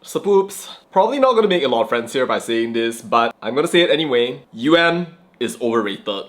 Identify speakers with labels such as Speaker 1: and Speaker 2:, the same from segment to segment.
Speaker 1: Sepupz. Probably not gonna make a lot of friends here by saying this, but I'm gonna say it anyway. UM is overrated.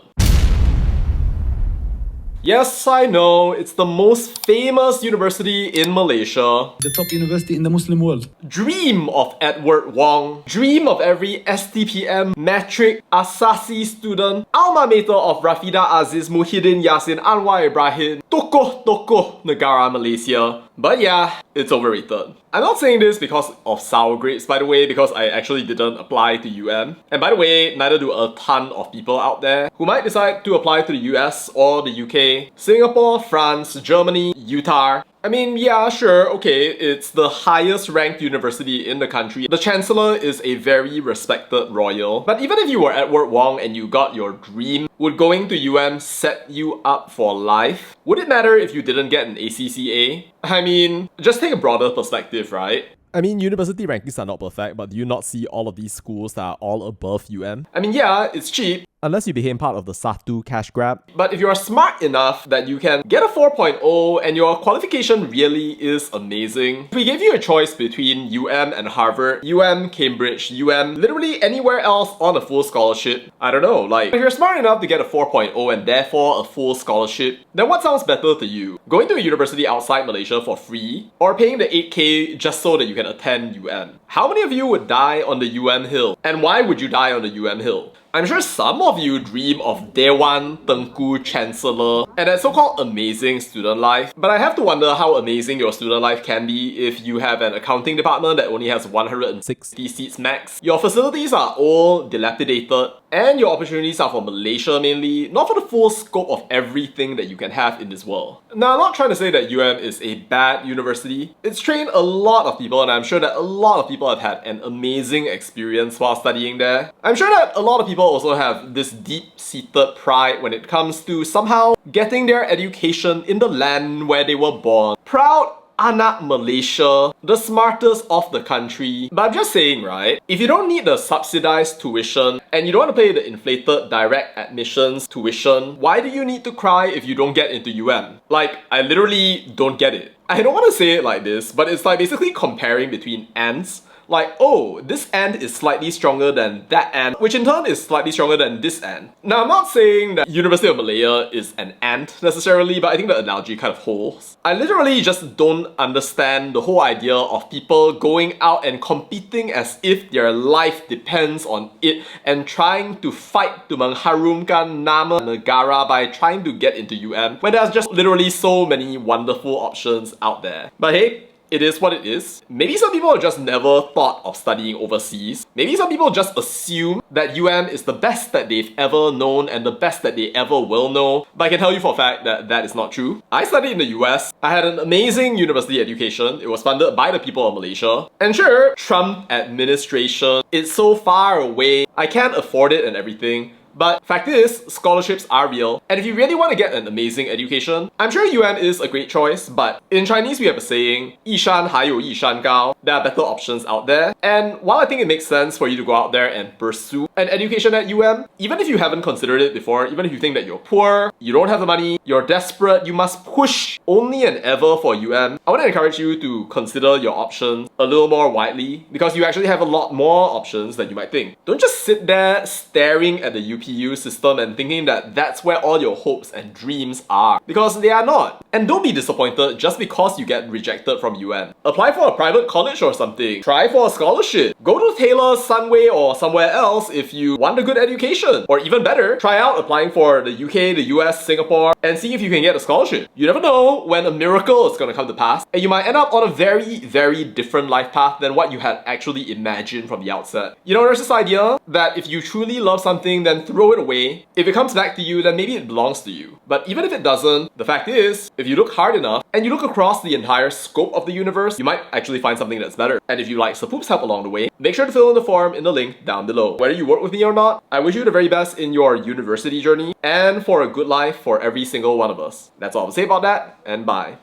Speaker 1: Yes, I know, it's the most famous university in Malaysia.
Speaker 2: The top university in the Muslim world.
Speaker 1: Dream of Edward Wong. Dream of every STPM, matric, asasi student. Alma mater of Rafida Aziz, Muhyiddin Yassin, Anwar Ibrahim. Tokoh negara Malaysia. But yeah, it's overrated. I'm not saying this because of sour grapes, by the way, because I actually didn't apply to UM. And by the way, neither do a ton of people out there who might decide to apply to the US or the UK, Singapore, France, Germany, Utah. I mean, yeah, sure, okay, it's the highest ranked university in the country. The Chancellor is a very respected royal. But even if you were Edward Wong and you got your dream, would going to UM set you up for life? Would it matter if you didn't get an ACCA? I mean, just take a broader perspective, right?
Speaker 3: I mean, university rankings are not perfect, but do you not see all of these schools that are all above UM?
Speaker 1: I mean, yeah, it's cheap.
Speaker 3: Unless you became part of the Satu cash grab.
Speaker 1: But if you are smart enough that you can get a 4.0 and your qualification really is amazing, if we gave you a choice between UM and Harvard, UM, Cambridge, literally anywhere else on a full scholarship, I don't know, like, if you're smart enough to get a 4.0 and therefore a full scholarship, then what sounds better to you? Going to a university outside Malaysia for free, or paying the 8K just so that you can attend UM? How many of you would die on the UM hill? And why would you die on the UM hill? I'm sure some of you dream of Dewan Tengku Chancellor and that so-called amazing student life, but I have to wonder how amazing your student life can be if you have an accounting department that only has 160 seats max. Your facilities are all dilapidated, and your opportunities are for Malaysia mainly, not for the full scope of everything that you can have in this world. Now, I'm not trying to say that UM is a bad university. It's trained a lot of people, and I'm sure that a lot of people have had an amazing experience while studying there. I'm sure that a lot of people also have this deep-seated pride when it comes to somehow getting their education in the land where they were born. Proud anak Malaysia, the smartest of the country. But I'm just saying, right, if you don't need the subsidized tuition and you don't want to pay the inflated direct admissions tuition, why do you need to cry if you don't get into UM? Like, I literally don't get it. I don't want to say it like this, but it's like basically comparing between ants. Like, oh, this ant is slightly stronger than that ant, which in turn is slightly stronger than this ant. Now, I'm not saying that University of Malaya is an ant necessarily, but I think the analogy kind of holds. I literally just don't understand the whole idea of people going out and competing as if their life depends on it and trying to fight to mengharumkan nama negara by trying to get into UM when there's just literally so many wonderful options out there. But hey, it is what it is. Maybe some people just never thought of studying overseas. Maybe some people just assume that UM is the best that they've ever known and the best that they ever will know. But I can tell you for a fact that that is not true. I studied in the US. I had an amazing university education. It was funded by the people of Malaysia. And sure, Trump administration is so far away. I can't afford it and everything. But fact is, scholarships are real, and if you really want to get an amazing education, I'm sure UM is a great choice, but in Chinese we have a saying, 一山还有一山高. There are better options out there, and while I think it makes sense for you to go out there and pursue an education at UM, even if you haven't considered it before, even if you think that you're poor, you don't have the money, you're desperate, you must push only and ever for UM, I want to encourage you to consider your options a little more widely, because you actually have a lot more options than you might think. Don't just sit there staring at the UP system and thinking that that's where all your hopes and dreams are, because they are not. And don't be disappointed just because you get rejected from UM. Apply for a private college or something. Try for a scholarship. Go to Taylor, Sunway or somewhere else if you want a good education. Or even better, try out applying for the UK, the US, Singapore and see if you can get a scholarship. You never know when a miracle is going to come to pass and you might end up on a very, very different life path than what you had actually imagined from the outset. You know, there's this idea that if you truly love something, then throw it away. If it comes back to you, then maybe it belongs to you. But even if it doesn't, the fact is, if you look hard enough and you look across the entire scope of the universe, you might actually find something that's better. And if you like Sepupz help along the way, make sure to fill in the form in the link down below. Whether you work with me or not, I wish you the very best in your university journey and for a good life for every single one of us. That's all I'll say about that, and bye.